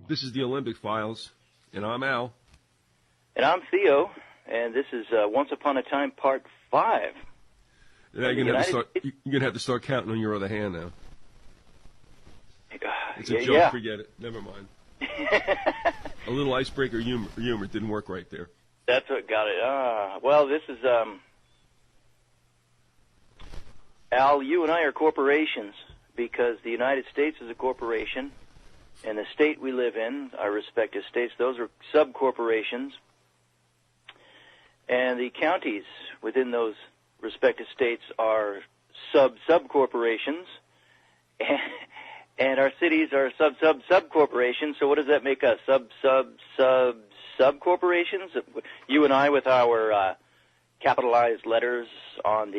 This is the Alembic Files, and I'm Al. And I'm Theo, and this is Once Upon a Time Part 5. Yeah, you're gonna have to start counting on your other hand now. It's a joke. Yeah. Forget it. Never mind. A little icebreaker humor didn't work right there. That's what got it. Well, this is Al. You and I are corporations because the United States is a corporation, and the state we live in, our respective states, those are sub-corporations, and the counties within those respective states are sub-corporations, and our cities are sub-corporations. So what does that make us? Sub-corporations? You and I with our capitalized letters on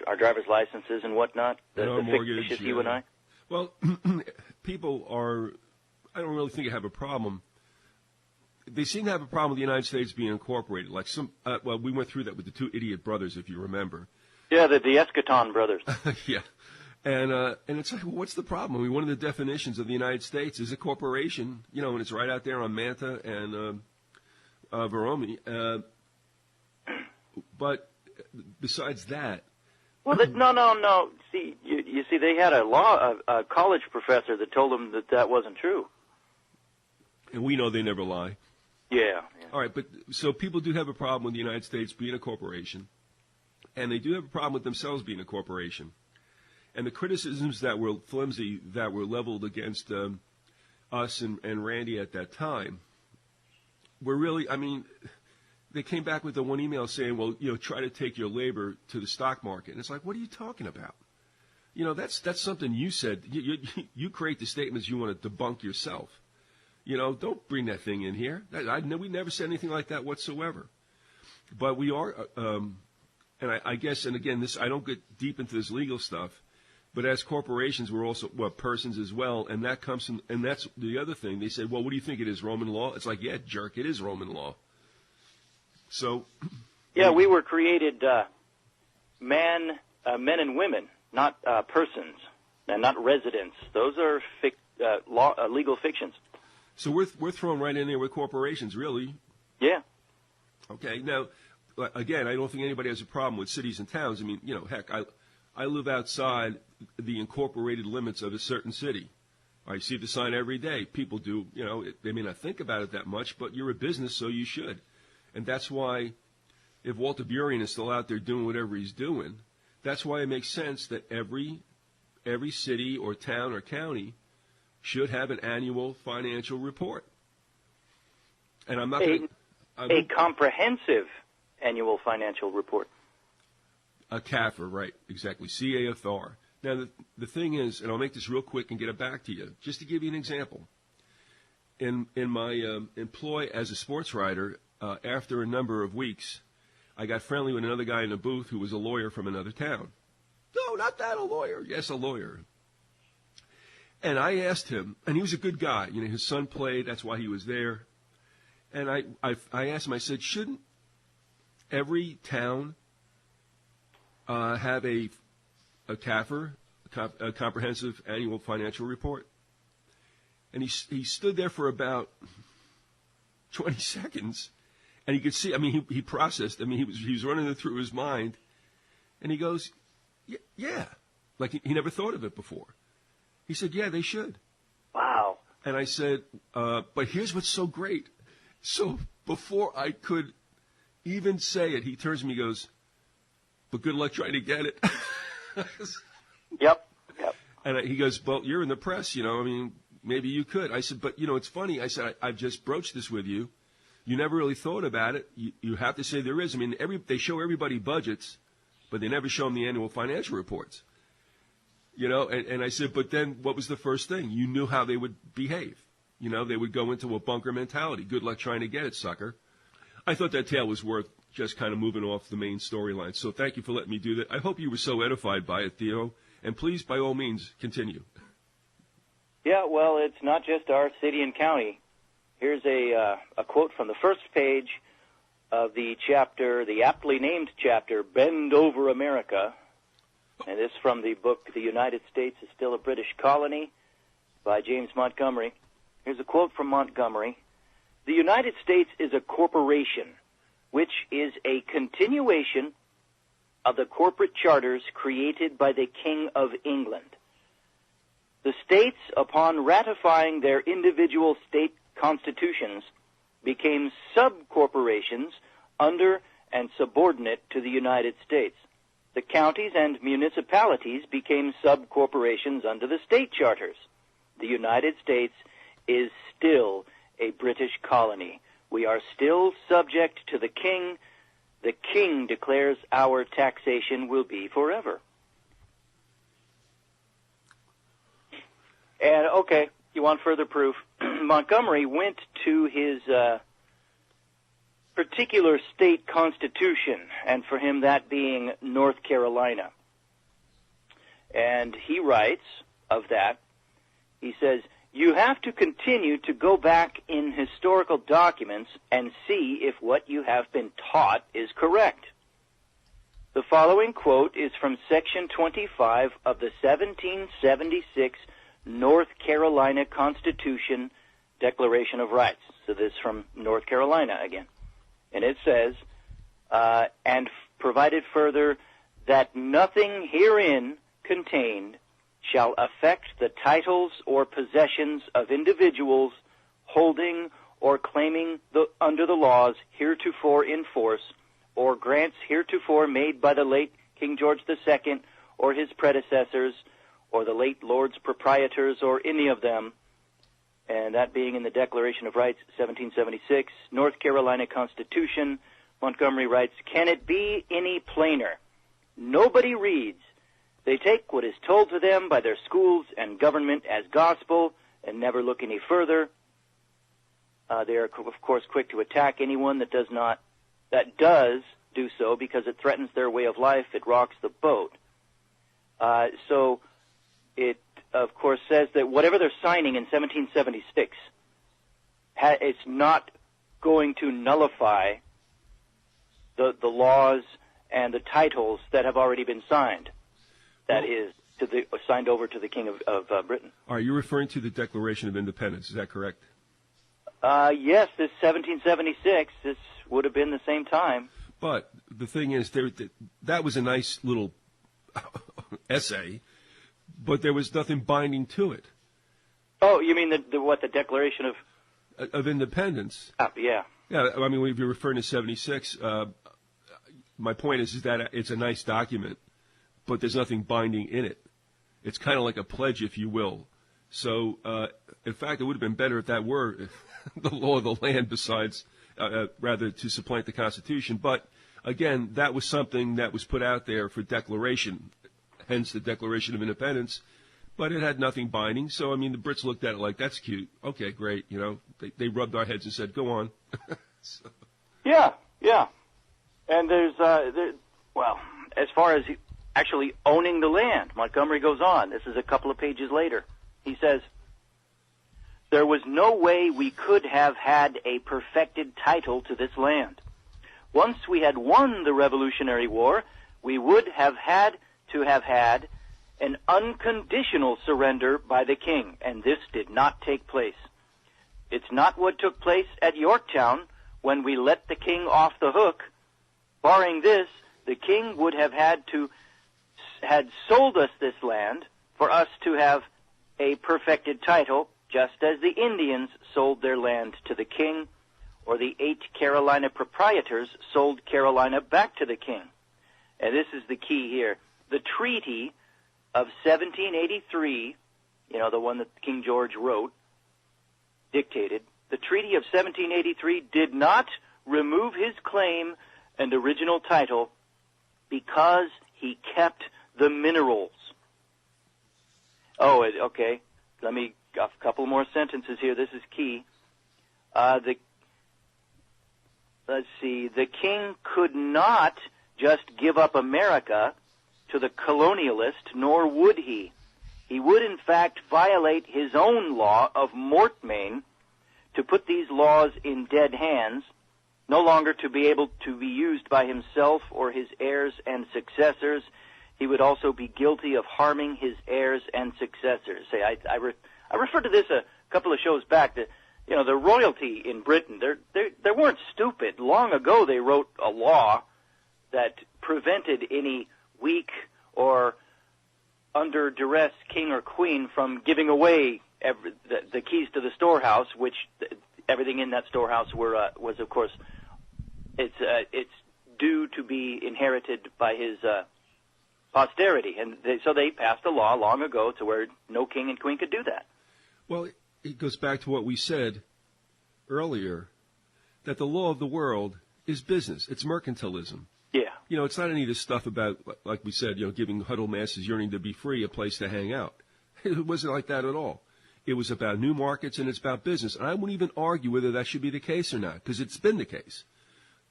our driver's licenses and whatnot. The mortgage. Fictitious you and I. Well, people are. I don't really think they have a problem. They seem to have a problem with the United States being incorporated. Like we went through that with the two idiot brothers, if you remember. Yeah, the Eschaton brothers. Yeah. And it's like, well, what's the problem? I mean, one of the definitions of the United States is a corporation, and it's right out there on Manta and Veromi. But besides that, well, no. See, you see, they had a college professor that told them that wasn't true. And we know they never lie. Yeah. All right, but so people do have a problem with the United States being a corporation, and they do have a problem with themselves being a corporation. And the criticisms that were flimsy, that were leveled against us and Randy at that time, were really, I mean, they came back with the one email saying, well, try to take your labor to the stock market. And it's like, what are you talking about? That's something you said. You create the statements you want to debunk yourself. Don't bring that thing in here. We never said anything like that whatsoever. But we are, and I guess, and again, I don't get deep into this legal stuff, but as corporations, we're also persons as well, and that comes from, and that's the other thing. They said, well, what do you think it is, Roman law? It's like, yeah, jerk, it is Roman law. So, yeah, we were created men and women, not persons, and not residents. Those are legal fictions. So we're thrown right in there with corporations, really. Yeah. Okay. Now, again, I don't think anybody has a problem with cities and towns. I mean, heck, I live outside the incorporated limits of a certain city. I see the sign every day. People do, they may not think about it that much, but you're a business, so you should. And that's why, if Walter Burien is still out there doing whatever he's doing, that's why it makes sense that every city or town or county should have an annual financial report. And I'm not going to... A comprehensive annual financial report. A CAFR, right, exactly, CAFR. Now, the thing is, and I'll make this real quick and get it back to you, just to give you an example. In my employ as a sports writer, after a number of weeks, I got friendly with another guy in the booth who was a lawyer from another town. No, not that, a lawyer. Yes, a lawyer. And I asked him, and he was a good guy. His son played, that's why he was there. And I asked him, I said, shouldn't every town have a CAFR, a comprehensive annual financial report? And he stood there for about 20 seconds, and you could see, he processed, he was running it through his mind, and he goes, yeah, like he never thought of it before. He said, yeah, they should. Wow. And I said, but here's what's so great. So before I could even say it, he turns to me and goes, but good luck trying to get it. Yep. And he goes, well, you're in the press, maybe you could. I said, but, it's funny. I said, I've just broached this with you. You never really thought about it. You have to say there is. They show everybody budgets, but they never show them the annual financial reports. And I said, but then what was the first thing? You knew how they would behave. They would go into a bunker mentality. Good luck trying to get it, sucker. I thought that tale was worth just kind of moving off the main storyline. So thank you for letting me do that. I hope you were so edified by it, Theo. And please, by all means, continue. Yeah, well, it's not just our city and county. Here's a quote from the first page of the chapter, the aptly named chapter, Bend Over America. And this from the book, The United States is Still a British Colony, by James Montgomery. Here's a quote from Montgomery. The United States is a corporation, which is a continuation of the corporate charters created by the King of England. The states, upon ratifying their individual state constitutions, became sub-corporations under and subordinate to the United States. The counties and municipalities became sub-corporations under the state charters. The United States is still a British colony. We are still subject to the king. The king declares our taxation will be forever. And, okay, you want further proof? Montgomery went to his particular state constitution, and for him that being North Carolina. And he writes of that, he says, you have to continue to go back in historical documents and see if what you have been taught is correct. The following quote is from Section 25 of the 1776 North Carolina Constitution Declaration of Rights. So this is from North Carolina again. And it says, and provided further, that nothing herein contained shall affect the titles or possessions of individuals holding or claiming under the laws heretofore in force, or grants heretofore made by the late King George II or his predecessors, or the late Lords Proprietors, or any of them, and that being in the Declaration of Rights, 1776, North Carolina Constitution. Montgomery writes, can it be any plainer? Nobody reads. They take what is told to them by their schools and government as gospel and never look any further. They are, of course, quick to attack anyone that does do so because it threatens their way of life. It rocks the boat. So it, of course, says that whatever they're signing in 1776, it's not going to nullify the laws and the titles that have already been signed. That is, signed over to the King of Britain. Are you referring to the Declaration of Independence? Is that correct? Yes, this 1776. This would have been the same time. But the thing is, that was a nice little essay, but there was nothing binding to it. Oh, you mean the Declaration of Independence? Yeah. Yeah, I mean, if you're referring to 76, my point is that it's a nice document, but there's nothing binding in it. It's kind of like a pledge, if you will. So, in fact, it would have been better if that were the law of the land besides, rather to supplant the Constitution. But, again, that was something that was put out there for declaration, hence the Declaration of Independence, but it had nothing binding. So, I mean, the Brits looked at it like, that's cute. Okay, great. You know, they rubbed our heads and said, go on. So. Yeah. And there's, well, as far as actually owning the land, Montgomery goes on. This is a couple of pages later. He says, there was no way we could have had a perfected title to this land. Once we had won the Revolutionary War, we would have had to have had an unconditional surrender by the king, and this did not take place. It's not what took place at Yorktown when we let the king off the hook. Barring this, the king would have had sold us this land for us to have a perfected title, just as the Indians sold their land to the king, or the 8 Carolina proprietors sold Carolina back to the king. And this is the key here. The Treaty of 1783, the one that King George wrote, dictated, the Treaty of 1783 did not remove his claim and original title because he kept the minerals. Oh, okay. Let me, a couple more sentences here. This is key. Let's see. The king could not just give up America to the colonialist, nor would he. He would, in fact, violate his own law of mortmain to put these laws in dead hands, no longer to be able to be used by himself or his heirs and successors. He would also be guilty of harming his heirs and successors. I refer to this couple of shows back that, the royalty in Britain, they weren't stupid. Long ago, they wrote a law that prevented any weak or under duress king or queen from giving away the keys to the storehouse, which everything in that storehouse was, of course, it's due to be inherited by his posterity. And so they passed a law long ago to where no king and queen could do that. Well, it goes back to what we said earlier, that the law of the world is business. It's mercantilism. Yeah. It's not any of this stuff about, like we said, giving huddle masses yearning to be free a place to hang out. It wasn't like that at all. It was about new markets and it's about business. And I wouldn't even argue whether that should be the case or not, because it's been the case.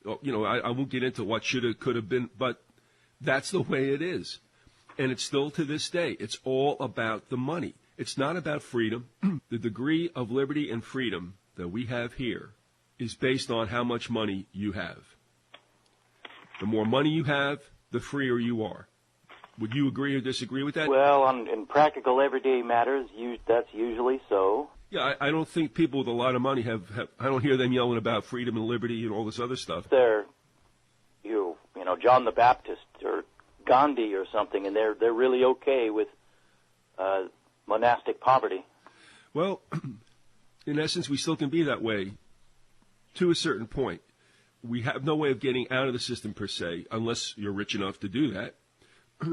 I won't get into what should have, could have been, but that's the way it is. And it's still to this day. It's all about the money. It's not about freedom. The degree of liberty and freedom that we have here is based on how much money you have. The more money you have, the freer you are. Would you agree or disagree with that? Well, in practical everyday matters, that's usually so. Yeah, I don't think people with a lot of money have I don't hear them yelling about freedom and liberty and all this other stuff. They're, John the Baptist or Gandhi or something, and they're really okay with monastic poverty. Well, in essence, we still can be that way to a certain point. We have no way of getting out of the system per se, unless you're rich enough to do that.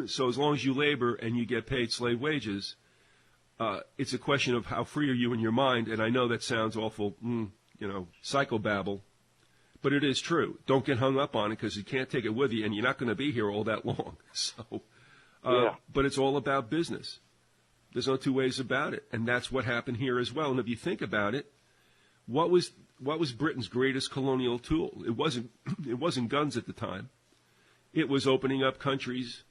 So as long as you labor and you get paid slave wages, it's a question of how free are you in your mind. And I know that sounds awful, psychobabble, but it is true. Don't get hung up on it because you can't take it with you, and you're not going to be here all that long. So, But it's all about business. There's no two ways about it, and that's what happened here as well. And if you think about it, what was Britain's greatest colonial tool? It wasn't guns at the time. It was opening up countries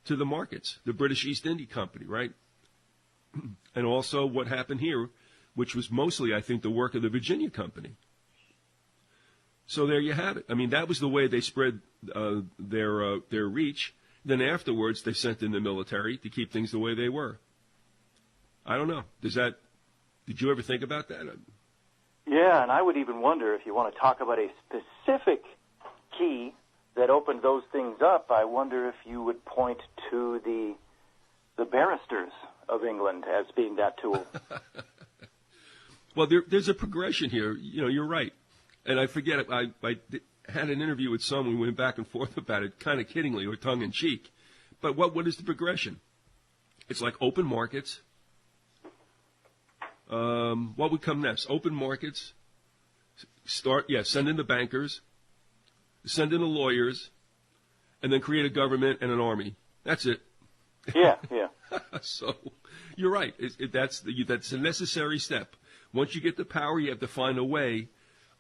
to the markets, the British East India Company, right? And also what happened here, which was mostly, I think, the work of the Virginia Company. So there you have it. I mean, that was the way they spread their reach. Then afterwards, they sent in the military to keep things the way they were. I don't know. Did you ever think about that? Yeah, and I would even wonder if you want to talk about a specific key that opened those things up, I wonder if you would point to the barristers of England as being that tool. Well, there's a progression here. You're right. And I forget, I had an interview with someone, we went back and forth about it, kind of kiddingly or tongue-in-cheek. But what is the progression? It's like open markets. What would come next? Open markets. Send in the bankers. Send in the lawyers, and then create a government and an army. That's it. Yeah. So you're right. That's a necessary step. Once you get the power, you have to find a way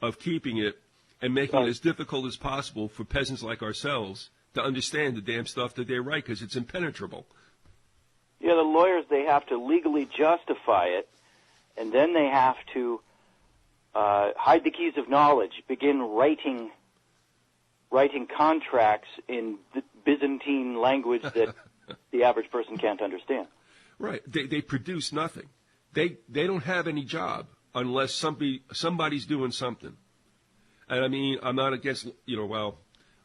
of keeping it and making it as difficult as possible for peasants like ourselves to understand the damn stuff that they write because it's impenetrable. Yeah, the lawyers, they have to legally justify it, and then they have to hide the keys of knowledge, begin writing contracts in the Byzantine language that the average person can't understand. Right. They produce nothing. They don't have any job unless somebody's doing something. And I mean, I'm not against,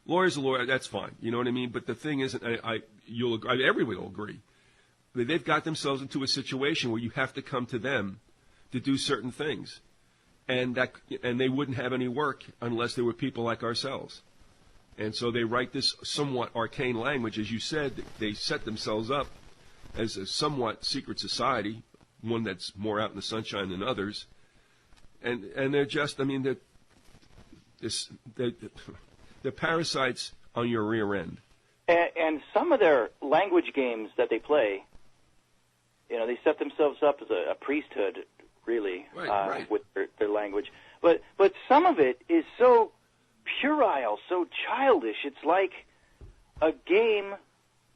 lawyer's a lawyer, that's fine. You know what I mean? But the thing is, everyone will agree, they've got themselves into a situation where you have to come to them to do certain things. And they wouldn't have any work unless there were people like ourselves. And so they write this somewhat arcane language. As you said, they set themselves up as a somewhat secret society, one that's more out in the sunshine than others. And they're just, they're parasites on your rear end. And some of their language games that they play, they set themselves up as a priesthood, really, right. with their language. But some of it is so puerile, so childish. It's like a game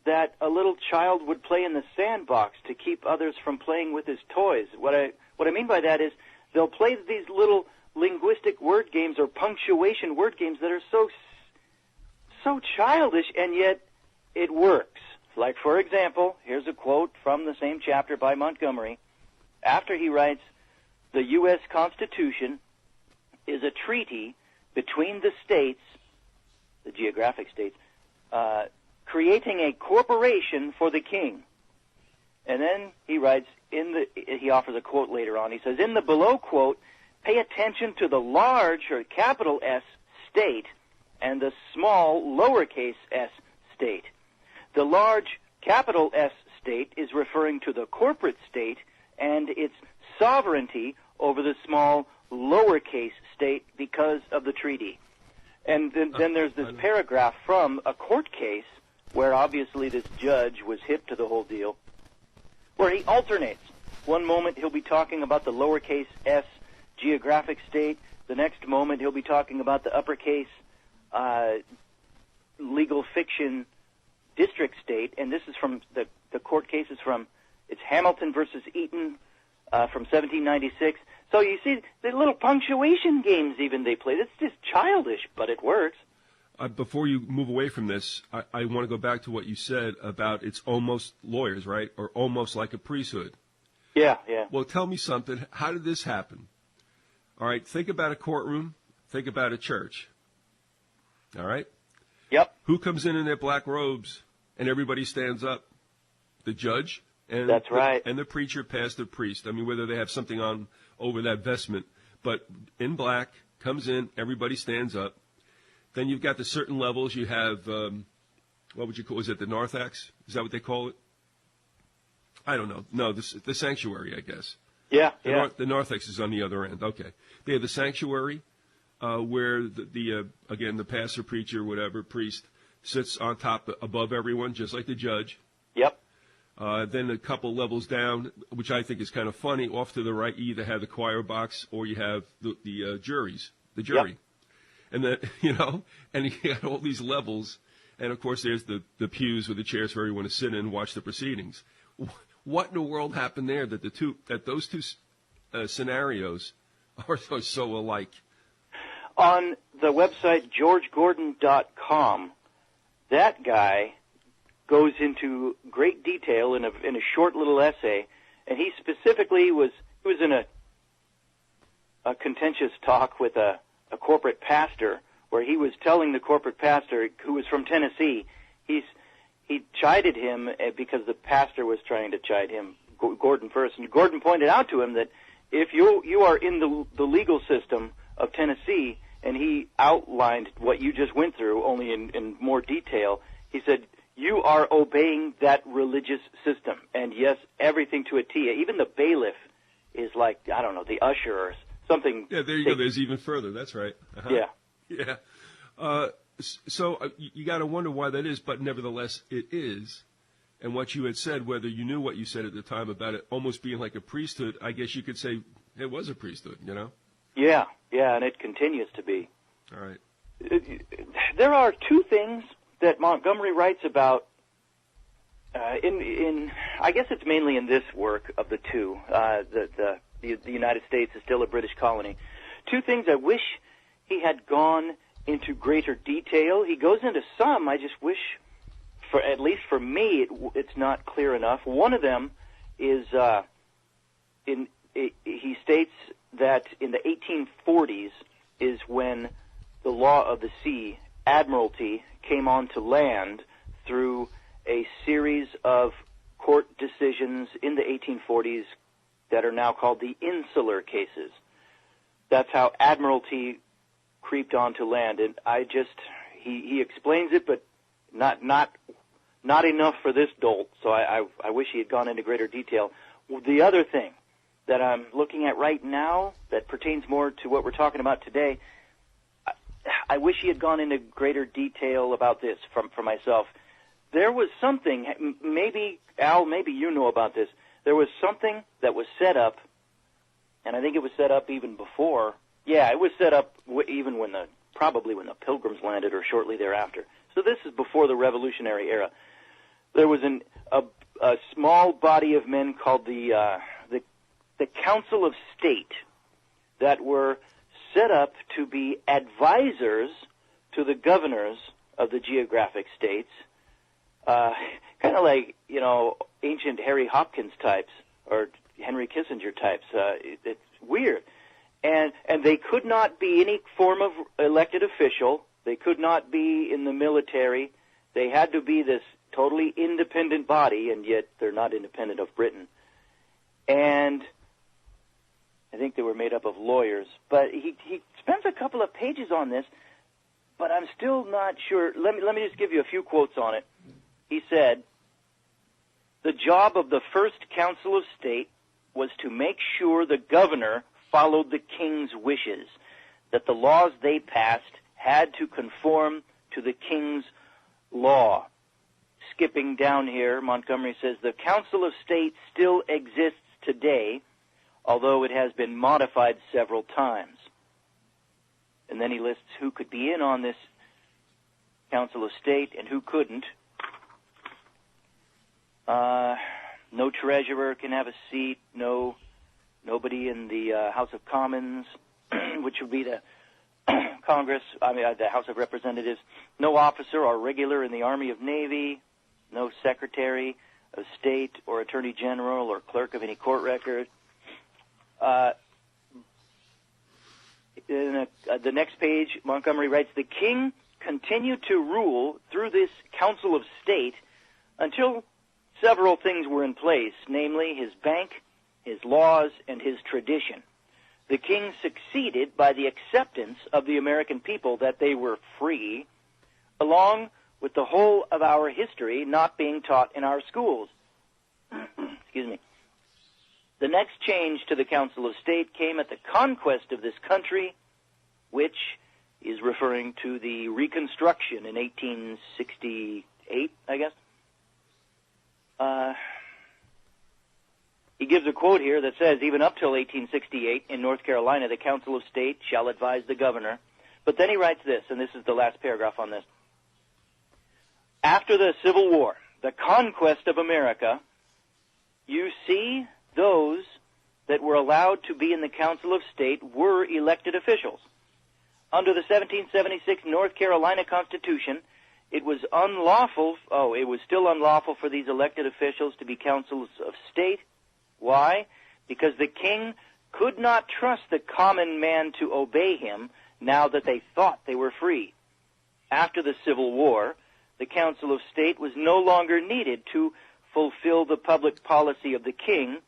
that a little child would play in the sandbox to keep others from playing with his toys. What I mean by that is they'll play these little linguistic word games or punctuation word games that are so childish, and yet it works. Like, for example, here's a quote from the same chapter by Montgomery. After he writes, the U.S. Constitution is a treaty between the states, the geographic states, creating a corporation for the king. And then he writes, he offers a quote later on. He says, in the below quote, pay attention to the large, or capital S, state and the small, lowercase s, state. The large, capital S, state is referring to the corporate state and its sovereignty over the small, lowercase state because of the treaty. And then there's this paragraph from a court case where obviously this judge was hip to the whole deal, where he alternates. One moment he'll be talking about the lowercase s geographic state. The next moment he'll be talking about the uppercase legal fiction district state. And this is from the court case is from, it's Hamilton versus Eaton from 1796. So you see the little punctuation games even they play. It's just childish, but it works. Before you move away from this, I want to go back to what you said about it's almost lawyers, right? Or almost like a priesthood. Yeah, yeah. Well, tell me something. How did this happen? All right, think about a courtroom. Think about a church. All right? Yep. Who comes in their black robes and everybody stands up? The judge? And that's right. And the preacher, pastor, priest. I mean, whether they have something on over that vestment. But in black, comes in, everybody stands up. Then you've got the certain levels. You have, what would you call it? Is it the narthex? Is that what they call it? I don't know. No, the sanctuary, I guess. Yeah, The narthex is on the other end. Okay. They have the sanctuary where again, the pastor, preacher, whatever, priest, sits on top, above everyone, just like the judge. Yep. Then a couple levels down, which I think is kind of funny, off to the right, you either have the choir box or you have the jury. Yep. And then, and you got all these levels. And, of course, there's the pews with the chairs for everyone to sit in and watch the proceedings. What in the world happened there that those two scenarios are so alike? On the website georgegordon.com, that guy goes into great detail in a short little essay, and he specifically was in a contentious talk with a corporate pastor where he was telling the corporate pastor, who was from Tennessee, he chided him because the pastor was trying to chide him, Gordon first, and Gordon pointed out to him that if you are in the legal system of Tennessee, and he outlined what you just went through, only in more detail, he said, you are obeying that religious system. And yes, everything to a T. Even the bailiff is like, I don't know, the usher or something. Yeah, there you go. There's even further. That's right. Uh-huh. Yeah. Yeah. So you got to wonder why that is, but nevertheless, it is. And what you had said, whether you knew what you said at the time about it almost being like a priesthood, I guess you could say it was a priesthood, Yeah, and it continues to be. All right. There are two things that Montgomery writes about in I guess it's mainly in this work of the two. The United States is still a British colony. Two things I wish he had gone into greater detail. He goes into some. I just wish, at least for me, it's not clear enough. One of them is he states that in the 1840s is when the law of the sea, admiralty, came onto land through a series of court decisions in the 1840s that are now called the insular cases. That's how admiralty creeped onto land, and he explains it, but not enough for this dolt. So I wish he had gone into greater detail. The other thing that I'm looking at right now that pertains more to what we're talking about today, I wish he had gone into greater detail about this for myself. There was something, maybe, Al, maybe you know about this. There was something that was set up, and I think it was set up even before. Yeah, it was set up even probably when the Pilgrims landed or shortly thereafter. So this is before the Revolutionary era. There was a small body of men called the Council of State that were set up to be advisors to the governors of the geographic states, kind of like, ancient Harry Hopkins types or Henry Kissinger types. weird. And they could not be any form of elected official. They could not be in the military. They had to be this totally independent body, and yet they're not independent of Britain. And I think they were made up of lawyers. But he spends a couple of pages on this, but I'm still not sure. Let me just give you a few quotes on it. He said, "The job of the first Council of State was to make sure the governor followed the king's wishes, that the laws they passed had to conform to the king's law." Skipping down here, Montgomery says, "The Council of State still exists today, although it has been modified several times." And then he lists who could be in on this Council of State and who couldn't. No treasurer can have a seat, nobody in the House of Commons, which would be the the House of Representatives, no officer or regular in the Army of Navy, no Secretary of State or Attorney General or clerk of any court record. The next page, Montgomery writes, "The king continued to rule through this Council of State until several things were in place, namely his bank, his laws, and his tradition. The king succeeded by the acceptance of the American people that they were free, along with the whole of our history not being taught in our schools." Excuse me. "The next change to the Council of State came at the conquest of this country," which is referring to the Reconstruction in 1868, I guess. He gives a quote here that says, "Even up till 1868, in North Carolina, the Council of State shall advise the governor." But then he writes this, and this is the last paragraph on this. "After the Civil War, the conquest of America, you see those that were allowed to be in the Council of State were elected officials. Under the 1776 North Carolina Constitution, it was still unlawful for these elected officials to be councils of state. Why? Because the king could not trust the common man to obey him now that they thought they were free. After the Civil War, the Council of State was no longer needed to fulfill the public policy of the king,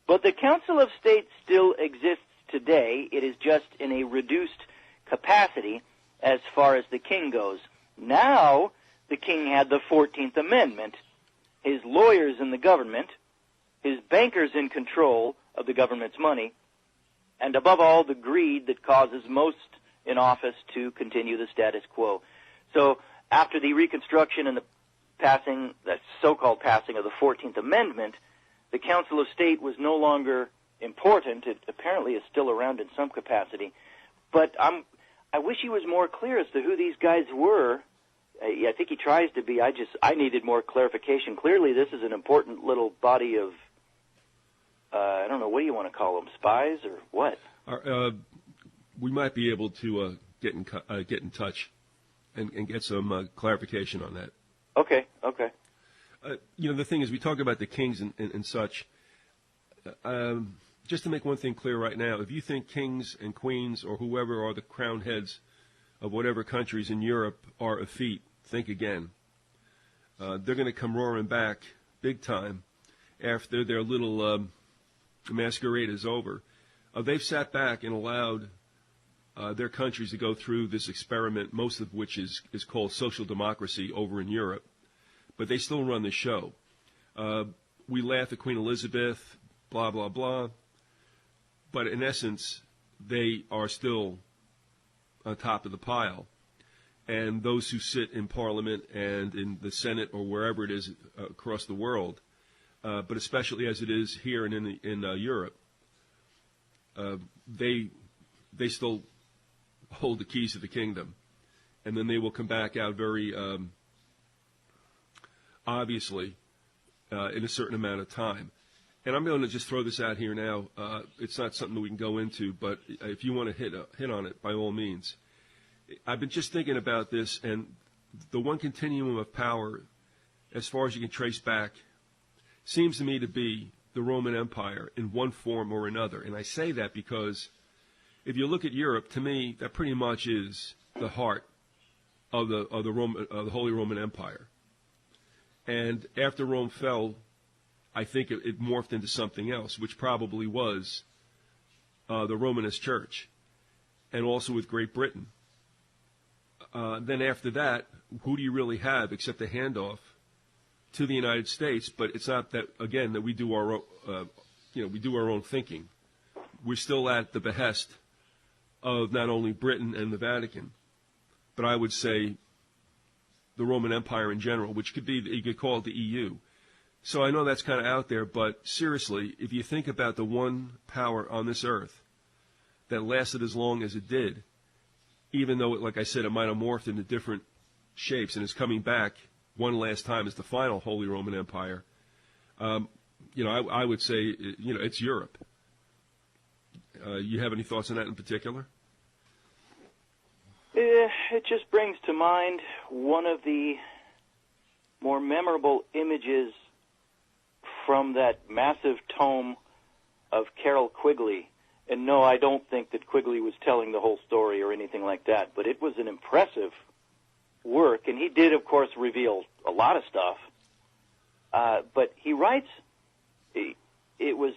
but the Council of State still exists today. It is just in a reduced capacity as far as the king goes. Now, the king had the 14th Amendment, his lawyers in the government, his bankers in control of the government's money, and above all, the greed that causes most in office to continue the status quo." So after the Reconstruction and the so-called passing of the 14th Amendment, the Council of State was no longer important. It apparently is still around in some capacity. But I wish he was more clear as to who these guys were. I think he tries to be. I needed more clarification. Clearly, this is an important little body of, I don't know, what do you want to call them, spies or what? We might be able to get in touch and get some clarification on that. Okay. The thing is, we talk about the kings and such. Just to make one thing clear right now, if you think kings and queens or whoever are the crown heads of whatever countries in Europe are effete, think again. They're going to come roaring back big time after their little masquerade is over. They've sat back and allowed their countries to go through this experiment, most of which is called social democracy over in Europe. But they still run the show. We laugh at Queen Elizabeth, blah, blah, blah. But in essence, they are still on top of the pile. And those who sit in Parliament and in the Senate or wherever it is across the world, but especially as it is here and in Europe, they still hold the keys to the kingdom. And then they will come back out very obviously in a certain amount of time. And I'm going to just throw this out here now. It's not something that we can go into, but if you want to hit on it, by all means. I've been just thinking about this, and the one continuum of power, as far as you can trace back, seems to me to be the Roman Empire in one form or another. And I say that because if you look at Europe, to me, that pretty much is the heart of the Holy Roman Empire. And after Rome fell, I think it morphed into something else, which probably was the Romanist Church, and also with Great Britain. Then after that, who do you really have except a handoff to the United States? But it's not that, again, that we do our own thinking. We're still at the behest of not only Britain and the Vatican, but I would say the Roman Empire in general, which you could call it the EU. So I know that's kind of out there, but seriously, if you think about the one power on this earth that lasted as long as it did, even though, like I said, it might have morphed into different shapes and is coming back one last time as the final Holy Roman Empire, I would say, it's Europe. You have any thoughts on that in particular? It just brings to mind one of the more memorable images from that massive tome of Carroll Quigley. And no, I don't think that Quigley was telling the whole story or anything like that, but it was an impressive work, and he did, of course, reveal a lot of stuff. But he writes, it was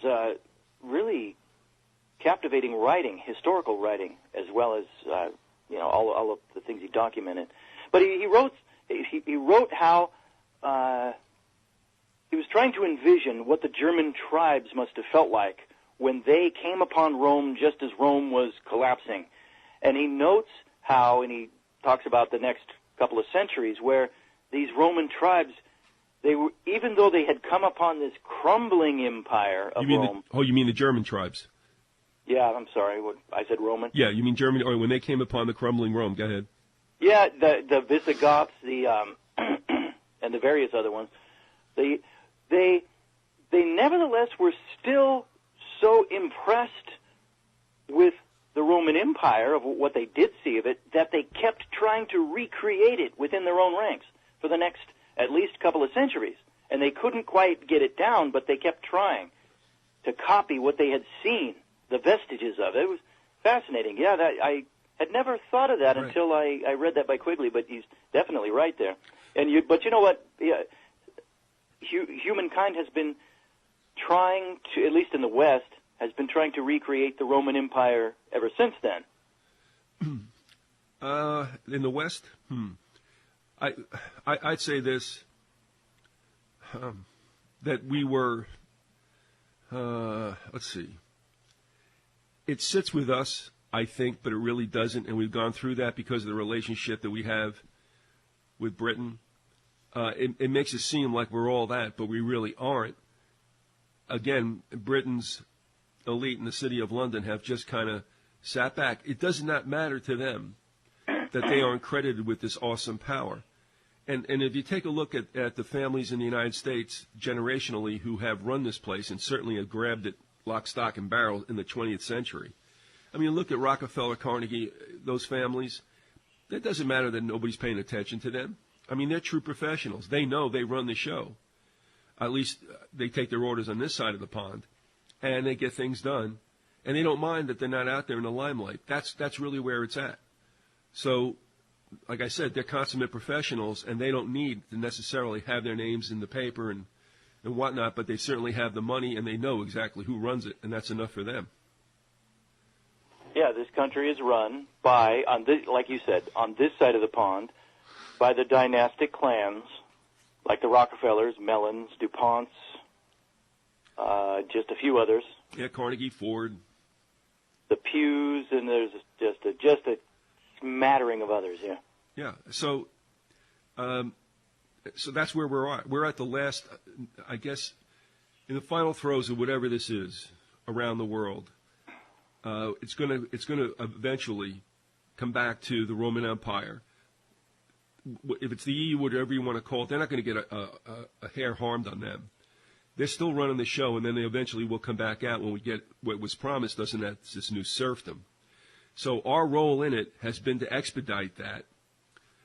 really captivating writing, historical writing, as well as all of the things he documented. But he wrote how he was trying to envision what the German tribes must have felt like when they came upon Rome just as Rome was collapsing. And he notes how, and he talks about the next couple of centuries, where these Roman tribes, they were, even though they had come upon this crumbling empire of Rome. You mean the German tribes? Yeah, I'm sorry. I said Roman. Yeah, you mean Germany, or when they came upon the crumbling Rome. Go ahead. Yeah, the Visigoths, and the various other ones. They nevertheless were still so impressed with the Roman Empire, of what they did see of it, that they kept trying to recreate it within their own ranks for the next at least couple of centuries. And they couldn't quite get it down, but they kept trying to copy what they had seen, the vestiges of it. It was fascinating. Yeah, I had never thought of that until I read that by Quigley, but he's definitely right there. But you know what? Yeah, humankind has been trying to, at least in the West, has been trying to recreate the Roman Empire ever since then. In the West? I'd say this, that we were, let's see, it sits with us, I think, but it really doesn't, and we've gone through that because of the relationship that we have with Britain. It makes it seem like we're all that, but we really aren't. Again, Britain's elite in the city of London have just kind of sat back. It does not matter to them that they aren't credited with this awesome power. And if you take a look at the families in the United States generationally who have run this place and certainly have grabbed it lock, stock, and barrel in the 20th century. I mean, look at Rockefeller, Carnegie, those families. It doesn't matter that nobody's paying attention to them. I mean, they're true professionals. They know they run the show. At least they take their orders on this side of the pond, and they get things done. And they don't mind that they're not out there in the limelight. That's really where it's at. So, like I said, they're consummate professionals, and they don't need to necessarily have their names in the paper and whatnot, but they certainly have the money, and they know exactly who runs it, and that's enough for them. Yeah, this country is run by, like you said, on this side of the pond, by the dynastic clans, like the Rockefellers, Mellons, DuPonts, just a few others. Yeah, Carnegie, Ford. The Pews, and there's just a smattering of others, yeah. Yeah, so that's where we're at. We're at the last, I guess, in the final throes of whatever this is around the world. It's going to eventually come back to the Roman Empire. If it's the EU, whatever you want to call it, they're not going to get a hair harmed on them. They're still running the show, and then they eventually will come back out when we get what was promised us, and that's this new serfdom. So our role in it has been to expedite that,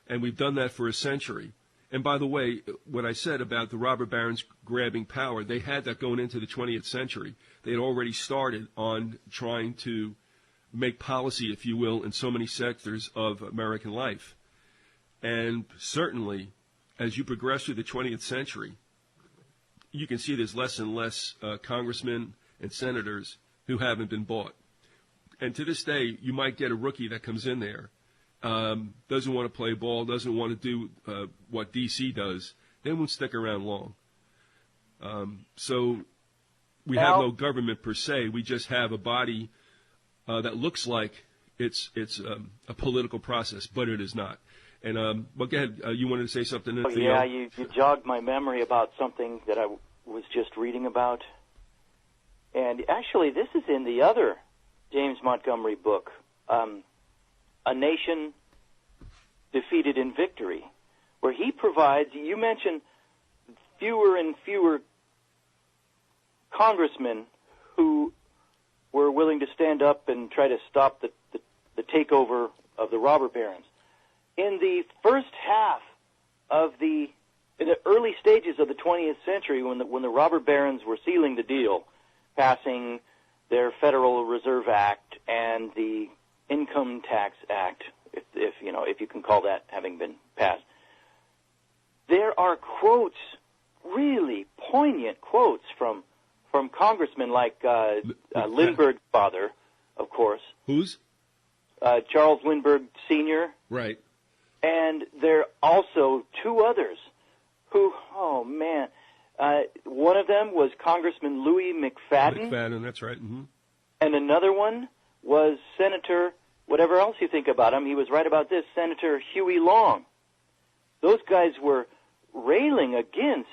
and we've done that for a century. And by the way, what I said about the robber barons grabbing power, they had that going into the 20th century. They had already started on trying to make policy, if you will, in so many sectors of American life. And certainly, as you progress through the 20th century, you can see there's less and less congressmen and senators who haven't been bought. And to this day, you might get a rookie that comes in there, doesn't want to play ball, doesn't want to do what D.C. does. They won't stick around long. So we have no government per se. We just have a body that looks like it's a political process, but it is not. And well, go ahead. You wanted to say something? Oh, yeah, you jogged my memory about something that I was just reading about. And actually, this is in the other James Montgomery book, A Nation Defeated in Victory, where he provides, you mentioned fewer and fewer congressmen who were willing to stand up and try to stop the takeover of the robber barons. In the first half of in the early stages of the 20th century, when the robber barons were sealing the deal, passing their Federal Reserve Act and the Income Tax Act, if you can call that having been passed, there are quotes, really poignant quotes from congressmen like Lindbergh's father, of course. Who's? Charles Lindbergh Sr. Right. And there are also two others who, oh, man. One of them was Congressman Louis McFadden. McFadden, that's right. Mm-hmm. And another one was Senator, whatever else you think about him, he was right about this, Senator Huey Long. Those guys were railing against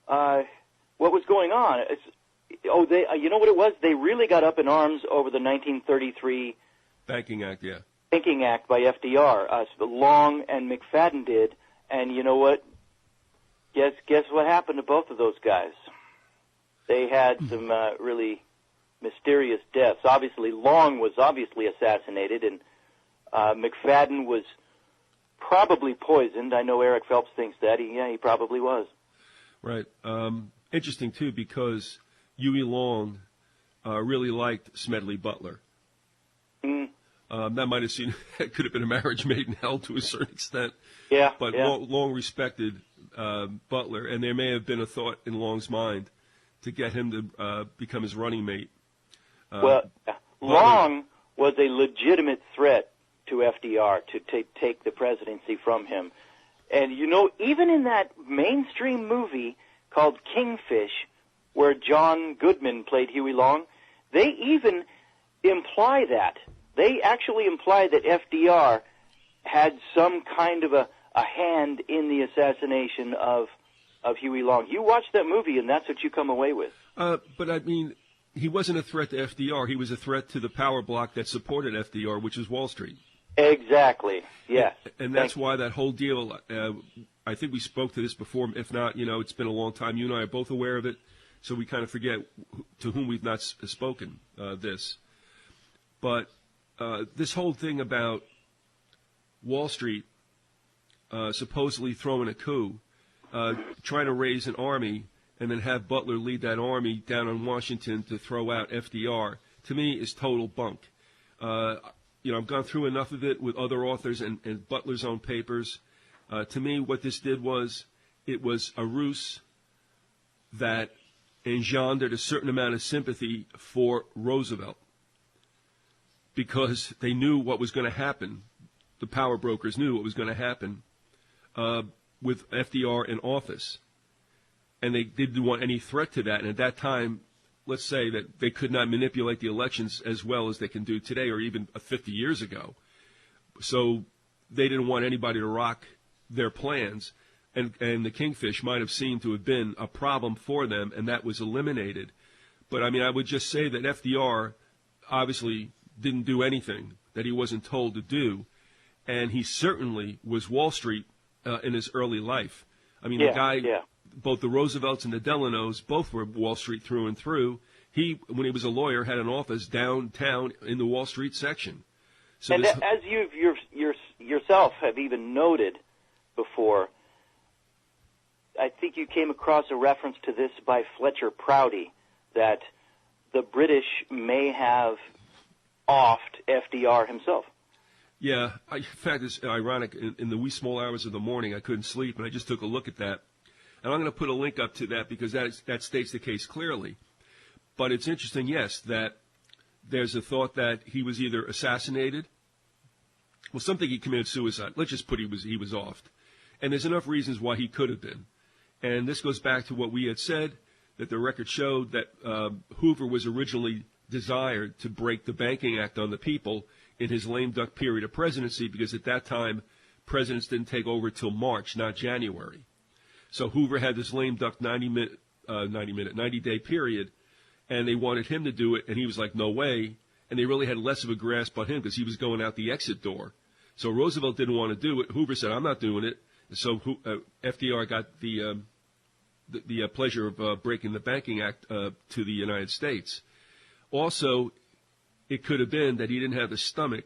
what was going on. You know what it was? They really got up in arms over the 1933 Banking Act, yeah. Banking Act by FDR. Long and McFadden did, and you know what? Guess what happened to both of those guys? They had some really mysterious deaths. Obviously, Long was obviously assassinated, and McFadden was probably poisoned. I know Eric Phelps thinks that. He probably was. Right. Interesting, too, because Huey Long really liked Smedley Butler. Mm. That might have could have been a marriage made in hell to a certain extent. Yeah. But yeah. Long respected Butler, and there may have been a thought in Long's mind to get him to become his running mate. Long was a legitimate threat to FDR to take the presidency from him. And, even in that mainstream movie called Kingfish, where John Goodman played Huey Long, they even imply that. They actually imply that FDR had some kind of a hand in the assassination of Huey Long. You watch that movie, and that's what you come away with. But, I mean, he wasn't a threat to FDR. He was a threat to the power block that supported FDR, which is Wall Street. Exactly, yes. And that's why that whole deal, I think we spoke to this before. If not, it's been a long time. You and I are both aware of it, so we kind of forget to whom we've not spoken this. But this whole thing about Wall Street supposedly throwing a coup, trying to raise an army, and then have Butler lead that army down on Washington to throw out FDR, to me is total bunk. I've gone through enough of it with other authors and Butler's own papers. To me, what this did was, it was a ruse that engendered a certain amount of sympathy for Roosevelt, because they knew what was going to happen. The power brokers knew what was going to happen with FDR in office. And they didn't want any threat to that. And at that time, let's say that they could not manipulate the elections as well as they can do today, or even 50 years ago. So they didn't want anybody to rock their plans. And the Kingfish might have seemed to have been a problem for them, and that was eliminated. But, I mean, I would just say that FDR obviously didn't do anything that he wasn't told to do. And he certainly was Wall Street in his early life. I mean, the guy, both the Roosevelts and the Delanos, both were Wall Street through and through. He, when he was a lawyer, had an office downtown in the Wall Street section. So and, as you yourself have even noted before, I think you came across a reference to this by Fletcher Prouty, that the British may have offed FDR himself. Yeah, in fact, it's ironic. In the wee small hours of the morning, I couldn't sleep, and I just took a look at that. And I'm going to put a link up to that because that states the case clearly. But it's interesting, yes, that there's a thought that he was either assassinated. Well, something he committed suicide. Let's just put he was offed. And there's enough reasons why he could have been. And this goes back to what we had said, that the record showed that Hoover was originally desired to break the Banking Act on the people in his lame duck period of presidency, because at that time presidents didn't take over till March, not January. So Hoover had this lame duck 90-day period, and they wanted him to do it, and he was like, no way. And they really had less of a grasp on him because he was going out the exit door. So Roosevelt didn't want to do it. Hoover said, I'm not doing it. And so FDR got the pleasure of breaking the Banking Act to the United States. Also, it could have been that he didn't have the stomach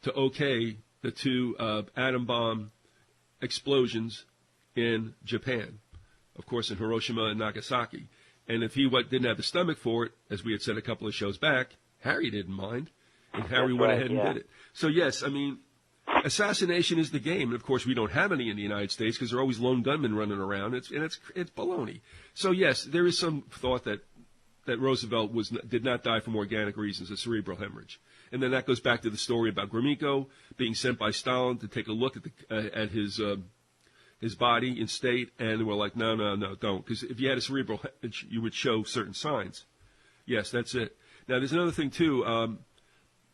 to okay the two atom bomb explosions in Japan, of course, in Hiroshima and Nagasaki. And if he didn't have the stomach for it, as we had said a couple of shows back, Harry didn't mind, and Harry went ahead and did it. So, yes, I mean, assassination is the game. And, of course, we don't have any in the United States because there are always lone gunmen running around. It's baloney. So, yes, there is some thought that Roosevelt did not die from organic reasons, a cerebral hemorrhage. And then that goes back to the story about Gromyko being sent by Stalin to take a look at his body in state, and we're like, no, don't. Because if you had a cerebral hemorrhage, you would show certain signs. Yes, that's it. Now, there's another thing, too,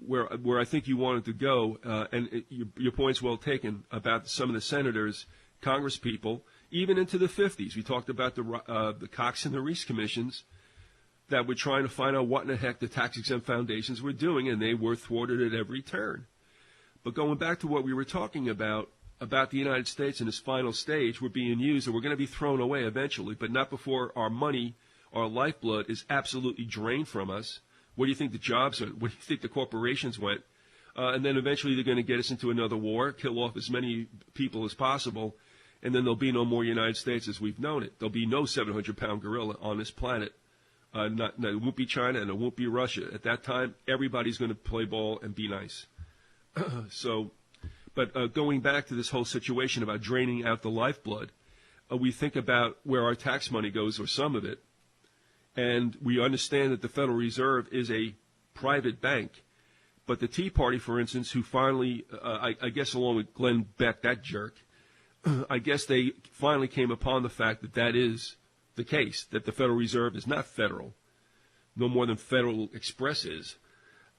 where I think you wanted to go, and your point's well taken about some of the senators, congresspeople, even into the 50s. We talked about the Cox and the Reese commissions that were trying to find out what in the heck the tax-exempt foundations were doing, and they were thwarted at every turn. But going back to what we were talking about the United States in its final stage, we're being used, and we're going to be thrown away eventually, but not before our money, our lifeblood, is absolutely drained from us. Where do you think the jobs went? Where do you think the corporations went? And then eventually they're going to get us into another war, kill off as many people as possible, and then there'll be no more United States as we've known it. There'll be no 700-pound gorilla on this planet. It won't be China and it won't be Russia. At that time, everybody's going to play ball and be nice. But going back to this whole situation about draining out the lifeblood, we think about where our tax money goes, or some of it, and we understand that the Federal Reserve is a private bank. But the Tea Party, for instance, who finally, I guess along with Glenn Beck, that jerk, I guess they finally came upon the fact that that is the case, that the Federal Reserve is not federal, no more than Federal Express is.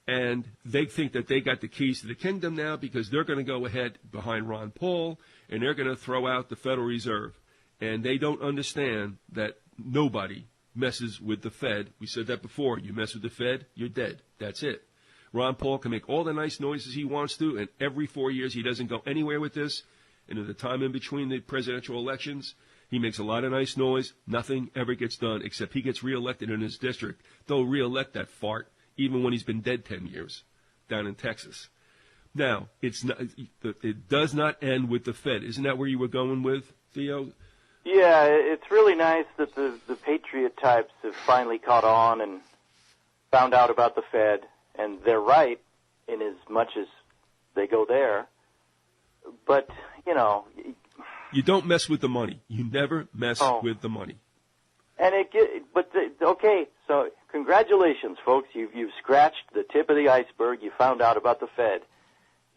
And they think that they got the keys to the kingdom now because they're going to go ahead behind Ron Paul and they're going to throw out the Federal Reserve. And they don't understand that nobody messes with the Fed. We said that before. You mess with the Fed, you're dead. That's it. Ron Paul can make all the nice noises he wants to, and every 4 years he doesn't go anywhere with this. And in the time in between the presidential elections, he makes a lot of nice noise. Nothing ever gets done except he gets reelected in his district. They'll reelect that fart even when he's been dead 10 years down in Texas. Now, it does not end with the Fed. Isn't that where you were going with, Theo? Yeah, it's really nice that the patriot types have finally caught on and found out about the Fed, and they're right in as much as they go there. But, you know... You don't mess with the money. You never mess with the money. And okay, so congratulations, folks. You've scratched the tip of the iceberg. You found out about the Fed.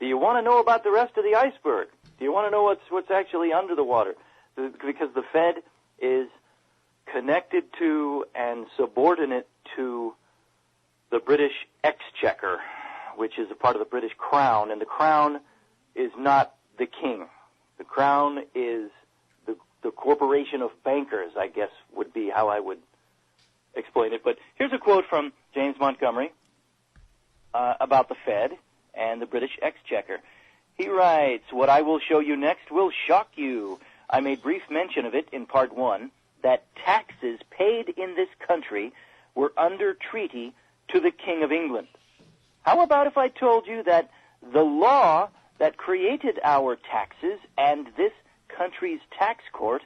Do you want to know about the rest of the iceberg? Do you want to know what's actually under the water? Because the Fed is connected to and subordinate to the British Exchequer, which is a part of the British Crown, and the Crown is not the king. The Crown is the corporation of bankers, I guess, would be how I would explain it. But here's a quote from James Montgomery about the Fed and the British Exchequer. He writes, "What I will show you next will shock you. I made brief mention of it in Part 1, that taxes paid in this country were under treaty to the King of England. How about if I told you that the law that created our taxes and this country's tax court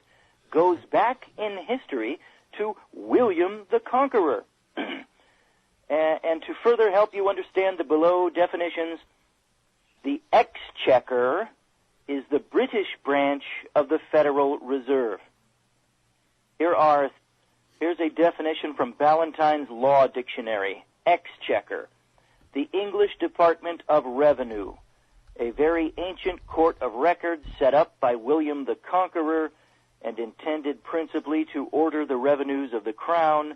goes back in history to William the Conqueror. And to further help you understand the below definitions, the Exchequer is the British branch of the Federal Reserve. Here's a definition from Ballantyne's Law Dictionary. Exchequer, the English Department of Revenue, a very ancient court of records set up by William the Conqueror and intended principally to order the revenues of the crown,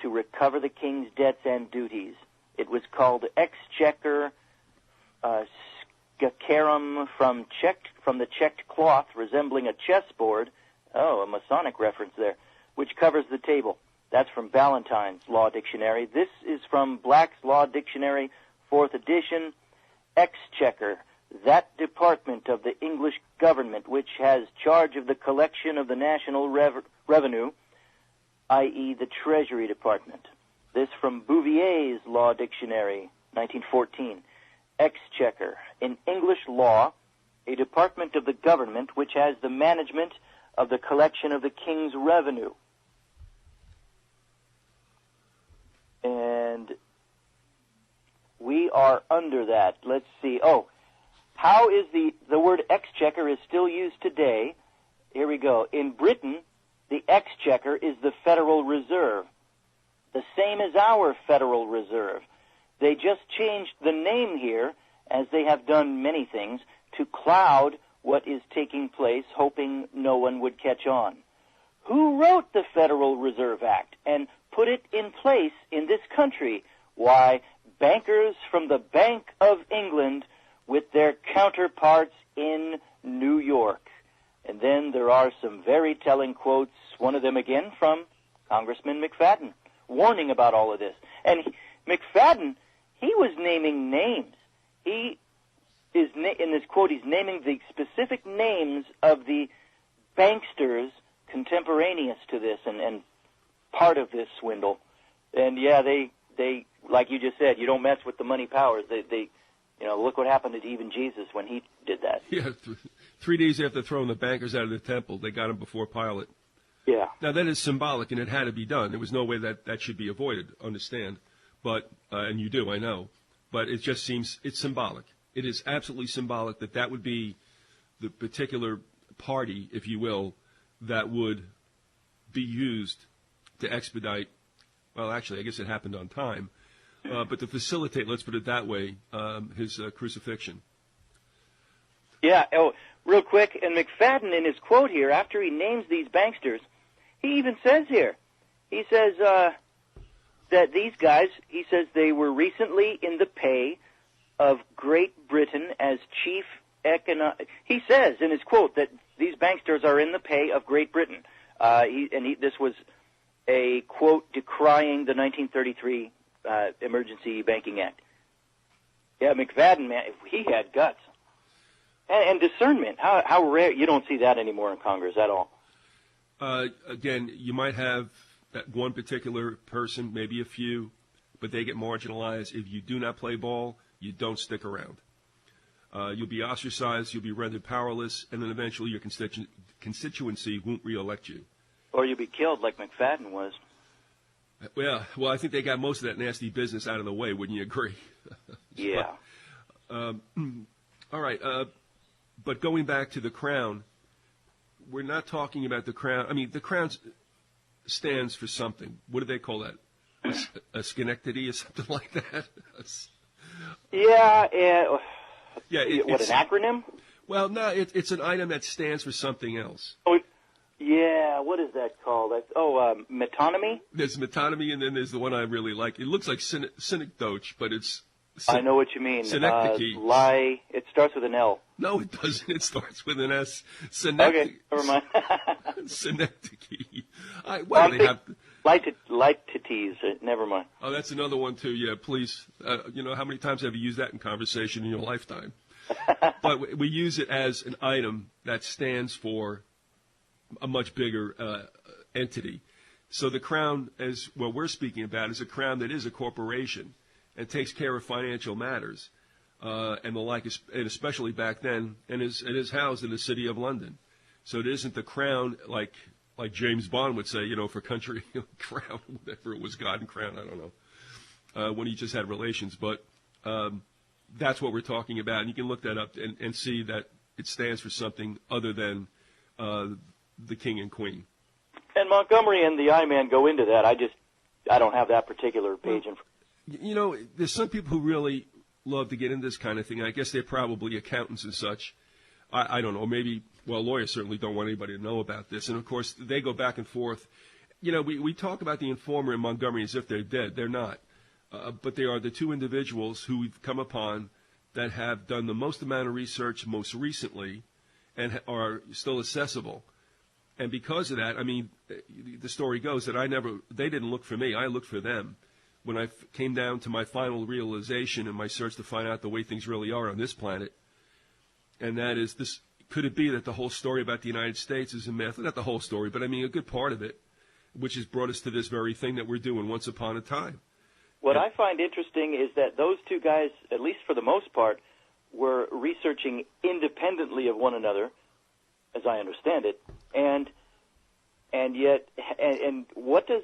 to recover the king's debts and duties. It was called Exchequer, scacarum from the checked cloth resembling a chessboard. Oh, a Masonic reference there, which covers the table. That's from Ballantyne's Law Dictionary. This is from Black's Law Dictionary, 4th edition. Exchequer, that department of the English government which has charge of the collection of the national revenue, i.e. the Treasury Department. This from Bouvier's Law Dictionary, 1914. Exchequer, in English law, a department of the government which has the management of the collection of the king's revenue. And we are under that. Let's see. Oh, how is the word exchequer is still used today? Here we go. In Britain, the exchequer is the Federal Reserve, the same as our Federal Reserve. They just changed the name here, as they have done many things, to cloud what is taking place, hoping no one would catch on. Who wrote the Federal Reserve Act and put it in place in this country? Why, bankers from the Bank of England with their counterparts in New York. And then there are some very telling quotes, one of them again from Congressman McFadden, warning about all of this. And McFadden, he was naming names. He is, in this quote, he's naming the specific names of the banksters contemporaneous to this and part of this swindle. And yeah, they like you just said, you don't mess with the money powers. They look what happened to even Jesus when he did that. Yeah, 3 days after throwing the bankers out of the temple, they got him before Pilate. Yeah. Now that is symbolic, and it had to be done. There was no way that should be avoided. Understand? But and you do, I know. But it just seems it's symbolic. It is absolutely symbolic that would be the particular party, if you will, that would be used to expedite. Well, actually, I guess it happened on time, but to facilitate, let's put it that way, his crucifixion. Yeah. Oh, real quick, and McFadden in his quote here, after he names these banksters, he even says here, he says that these guys, he says they were recently in the pay of Great Britain as chief economic. He says in his quote that these banksters are in the pay of Great Britain. This was a quote decrying the 1933 Emergency Banking Act. Yeah, McFadden, man, he had guts and discernment. How rare! You don't see that anymore in Congress at all. Again, you might have that one particular person, maybe a few, but they get marginalized. If you do not play ball, you don't stick around. You'll be ostracized, you'll be rendered powerless, and then eventually your constituency won't reelect you. Or you'll be killed like McFadden was. Well, I think they got most of that nasty business out of the way, wouldn't you agree? Yeah. All right, but going back to the crown, we're not talking about the crown. I mean, the crown stands for something. What do they call that? A Schenectady or something like that? Yeah, what, an acronym? Well, no, it's an item that stands for something else. Oh, yeah, what is that called? Metonymy? There's metonymy, and then there's the one I really like. It looks like synecdoche, but it's... I know what you mean. Synecdoche. It starts with an L. No, it doesn't. It starts with an S. Okay, never mind. Synecdoche. Lytites, never mind. Oh, that's another one, too. Yeah, please. How many times have you used that in conversation in your lifetime? But we use it as an item that stands for a much bigger entity. So the crown, as what we're speaking about, is a crown that is a corporation and takes care of financial matters and the like, and especially back then, and is housed in the city of London. So it isn't the crown like like James Bond would say, for country, crown, whatever it was, God and crown, I don't know, when he just had relations. But that's what we're talking about. And you can look that up and see that it stands for something other than the king and queen. And Montgomery and the I-Man go into that. I don't have that particular page in front. There's some people who really love to get into this kind of thing. I guess they're probably accountants and such. I don't know. Maybe, lawyers certainly don't want anybody to know about this. And, of course, they go back and forth. We talk about the informer in Montgomery as if they're dead. They're not. But they are the two individuals who we've come upon that have done the most amount of research most recently and are still accessible. And because of that, the story goes that they didn't look for me. I looked for them. When I came down to my final realization in my search to find out the way things really are on this planet, and that is this, could it be that the whole story about the United States is a myth? Not the whole story, but a good part of it, which has brought us to this very thing that we're doing once upon a time. What I find interesting is that those two guys, at least for the most part, were researching independently of one another, as I understand it, and yet what does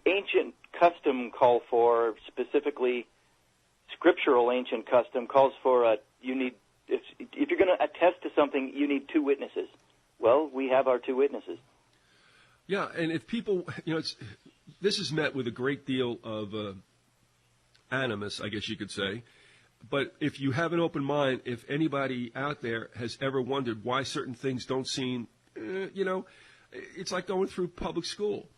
ancient custom call for? Specifically, scriptural ancient custom calls for if you're going to attest to something, you need two witnesses. Well, we have our two witnesses. Yeah, and if people, this is met with a great deal of animus, I guess you could say. But if you have an open mind, if anybody out there has ever wondered why certain things don't seem, it's like going through public school.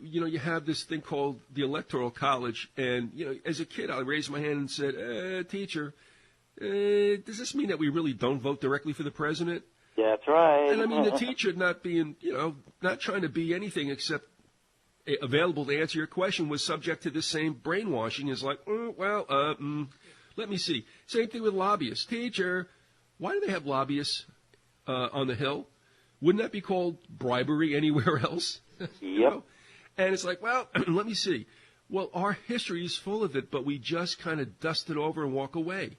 You have this thing called the Electoral College, and, as a kid, I raised my hand and said, teacher, does this mean that we really don't vote directly for the president? Yeah, that's right. And, the teacher not being, not trying to be anything except available to answer your question was subject to this same brainwashing. Is like, let me see. Same thing with lobbyists. Teacher, why do they have lobbyists on the Hill? Wouldn't that be called bribery anywhere else? Yep. And it's like, let me see. Well, our history is full of it, but we just kind of dust it over and walk away.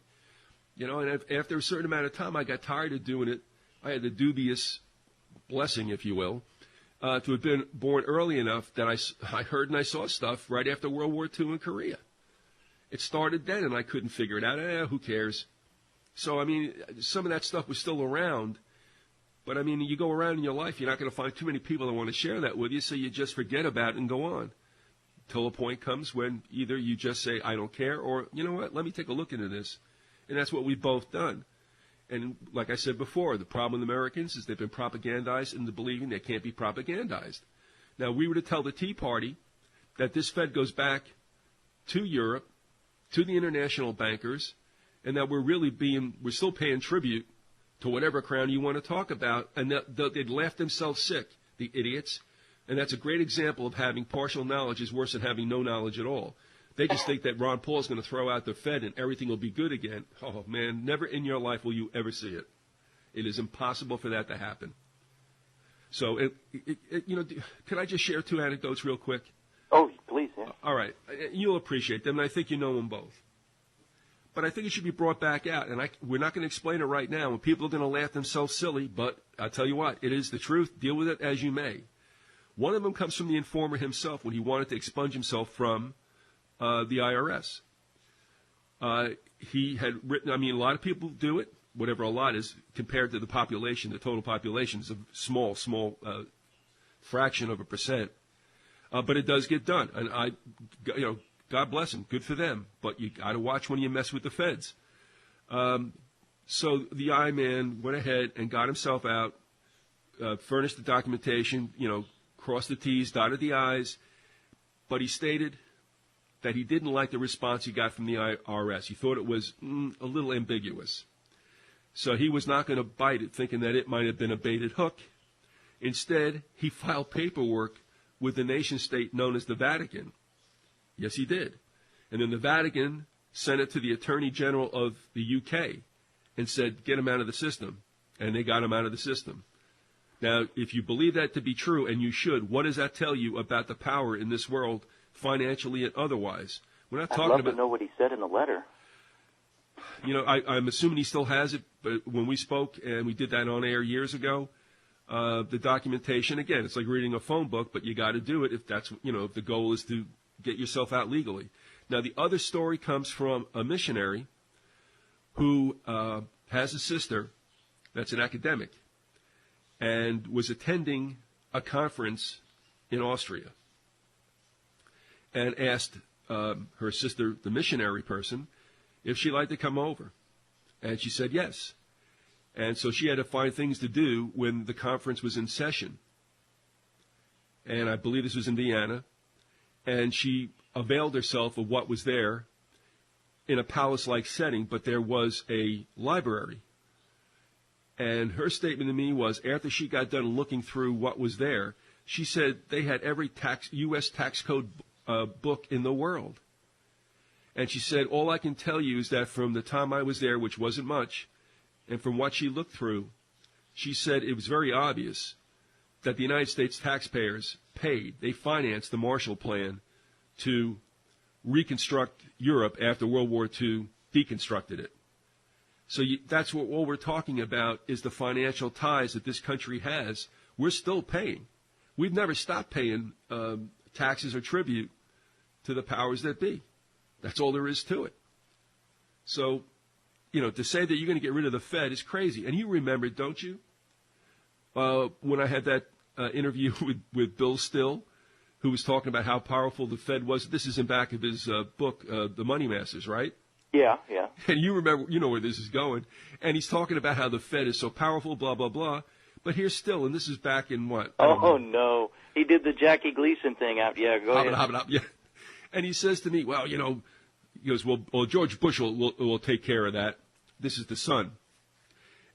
And after a certain amount of time, I got tired of doing it. I had the dubious blessing, if you will, to have been born early enough that I heard and I saw stuff right after World War II in Korea. It started then, and I couldn't figure it out. Who cares? So, some of that stuff was still around. But, you go around in your life, you're not going to find too many people that want to share that with you, so you just forget about it and go on. Till a point comes when either you just say, I don't care, or, you know what, let me take a look into this. And that's what we've both done. And like I said before, the problem with Americans is they've been propagandized into believing they can't be propagandized. Now, we were to tell the Tea Party that this Fed goes back to Europe, to the international bankers, and that we're still paying tribute to whatever crown you want to talk about, and they'd laugh themselves sick, the idiots. And that's a great example of having partial knowledge is worse than having no knowledge at all. They just think that Ron Paul's going to throw out the Fed and everything will be good again. Oh, man, never in your life will you ever see it. It is impossible for that to happen. So, could I just share two anecdotes real quick? Oh, please, yeah. All right. You'll appreciate them, and I think you know them both. But I think it should be brought back out, and we're not going to explain it right now, and people are going to laugh themselves silly, but I'll tell you what, it is the truth. Deal with it as you may. One of them comes from the informer himself when he wanted to expunge himself from the IRS. He had written, a lot of people do it, whatever a lot is, compared to the population, the total population is a small fraction of a percent. But it does get done, and God bless them. Good for them. But you got to watch when you mess with the feds. So the I-Man went ahead and got himself out, furnished the documentation, crossed the T's, dotted the I's. But he stated that he didn't like the response he got from the IRS. He thought it was a little ambiguous. So he was not going to bite it, thinking that it might have been a baited hook. Instead, he filed paperwork with the nation-state known as the Vatican. Yes, he did. And then the Vatican sent it to the Attorney General of the UK and said, get him out of the system. And they got him out of the system. Now, if you believe that to be true, and you should, what does that tell you about the power in this world, financially and otherwise? We're not talking about... I'd love to know what he said in the letter. I'm assuming he still has it, but when we spoke, and we did that on air years ago, the documentation. Again, it's like reading a phone book, but you got to do it if that's, if the goal is to get yourself out legally. Now, the other story comes from a missionary who has a sister that's an academic and was attending a conference in Austria and asked her sister, the missionary person, if she'd like to come over. And she said yes. And so she had to find things to do when the conference was in session. And I believe this was in Vienna. And she availed herself of what was there in a palace-like setting, but there was a library. And her statement to me was, after she got done looking through what was there, she said they had every U.S. tax code book in the world. And she said, all I can tell you is that from the time I was there, which wasn't much, and from what she looked through, she said it was very obvious that the United States taxpayers paid, they financed the Marshall Plan to reconstruct Europe after World War II deconstructed it. So that's what all we're talking about is the financial ties that this country has. We're still paying. We've never stopped paying taxes or tribute to the powers that be. That's all there is to it. So, to say that you're going to get rid of the Fed is crazy. And you remember, don't you, when I had that interview with Bill Still, who was talking about how powerful the Fed was. This is in back of his book, The Money Masters, right? Yeah. And you remember, you know where this is going. And he's talking about how the Fed is so powerful, blah, blah, blah. But here's Still, and this is back in what? Oh, no. He did the Jackie Gleason thing out. Yeah, go ahead. Yeah. And he says to me, well, he goes, well, George Bush will take care of that. This is the son.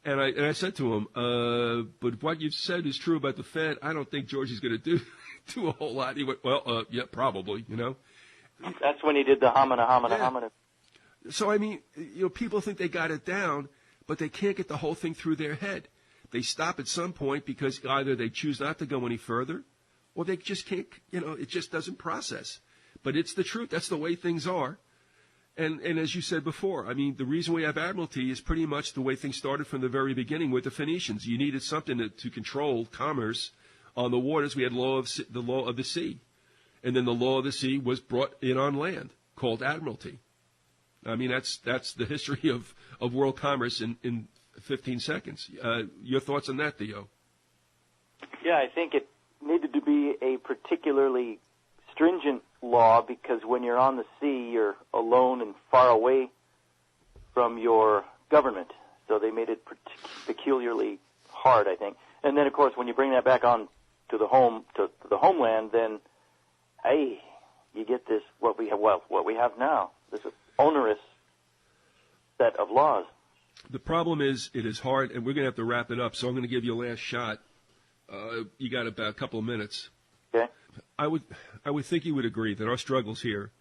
And I said to him, but what you've said is true about the Fed. I don't think George is going to do a whole lot. He went, well, yeah, probably, That's when he did the homina. So, I mean, people think they got it down, but they can't get the whole thing through their head. They stop at some point because either they choose not to go any further or they just can't, it just doesn't process. But it's the truth. That's the way things are. And as you said before, I mean, the reason we have admiralty is pretty much the way things started from the very beginning with the Phoenicians. You needed something to control commerce on the waters. We had the law of the sea. And then the law of the sea was brought in on land, called admiralty. I mean, that's the history of world commerce in 15 seconds. Your thoughts on that, Theo? Yeah, I think it needed to be a particularly stringent law because when you're on the sea, you're alone and far away from your government. So they made it peculiarly hard, I think. And then, of course, when you bring that back on to the homeland, then, hey, you get this what we have now. This onerous set of laws. The problem is it is hard, and we're going to have to wrap it up. So I'm going to give you a last shot. You got about a couple of minutes. Okay. I would think you would agree that our struggles here,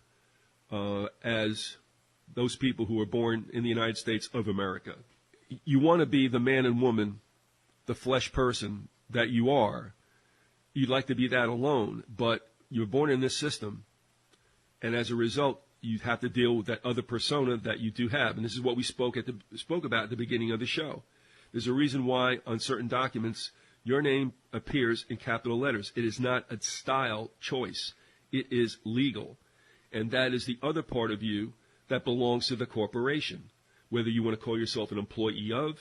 as those people who are born in the United States of America, you want to be the man and woman, the flesh person that you are. You'd like to be that alone, but you're born in this system, and as a result, you have to deal with that other persona that you do have. And this is what we spoke about at the beginning of the show. There's a reason why on certain documents your name appears in capital letters. It is not a style choice. It is legal. And that is the other part of you that belongs to the corporation, whether you want to call yourself an employee of,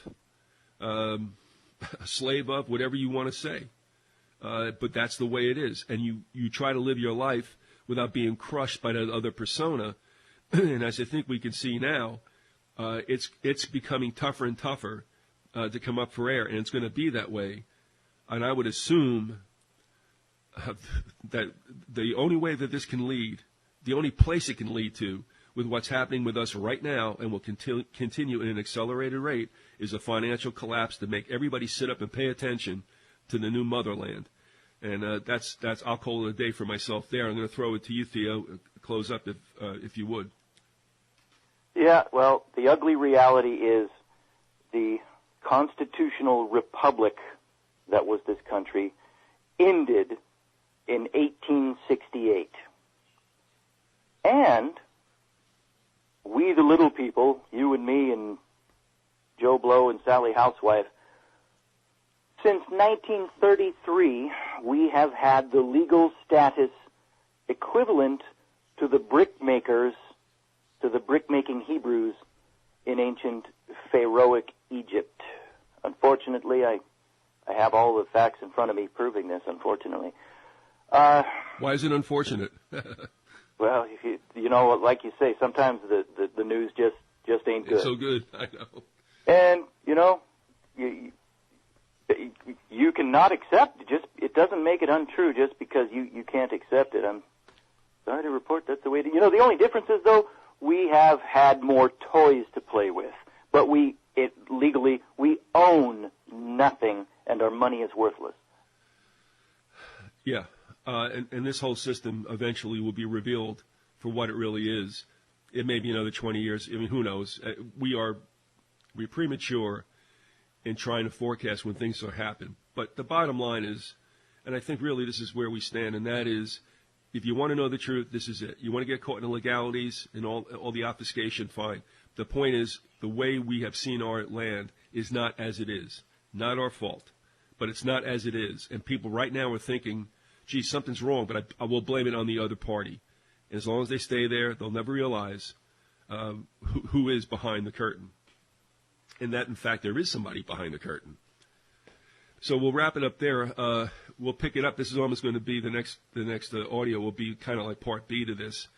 a slave of, whatever you want to say. But that's the way it is. And you try to live your life without being crushed by that other persona. And as I think we can see now, it's becoming tougher and tougher to come up for air, and it's going to be that way. And I would assume that the only way that this can lead, the only place it can lead to, with what's happening with us right now and will continue at an accelerated rate, is a financial collapse to make everybody sit up and pay attention to the new motherland. And that's I'll call it a day for myself there. I'm going to throw it to you, Theo. Close up if you would. Yeah, well, the ugly reality is the constitutional republic that was this country ended in 1868. And we, the little people, you and me and Joe Blow and Sally Housewife, Since 1933, we have had the legal status equivalent to the brickmakers, to the brick-making Hebrews in ancient Pharaohic Egypt. Unfortunately, I have all the facts in front of me proving this, unfortunately. Why is it unfortunate? Well, you know, like you say, sometimes the news just ain't good. It's so good, I know. And, you know, you cannot accept it doesn't make it untrue just because you can't accept it. I'm sorry to report that's the way to, you know, the only difference is, though, we have had more toys to play with, but legally we own nothing and our money is worthless. Yeah, and this whole system eventually will be revealed for what it really is. It may be another 20 years. I mean, who knows? We're premature in trying to forecast when things will happen. But the bottom line is, and I think really this is where we stand, and that is, if you want to know the truth, this is it. You want to get caught in the legalities and all the obfuscation, fine. The point is, the way we have seen our land is not as it is. Not our fault, but it's not as it is. And people right now are thinking, gee, something's wrong, but I will blame it on the other party. And as long as they stay there, they'll never realize who is behind the curtain. And that, in fact, there is somebody behind the curtain. So we'll wrap it up there. We'll pick it up. This is almost going to be the next audio will be kind of like part B to this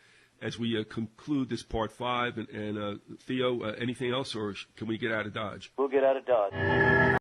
as we conclude this part 5. And Theo, anything else, or can we get out of Dodge? We'll get out of Dodge.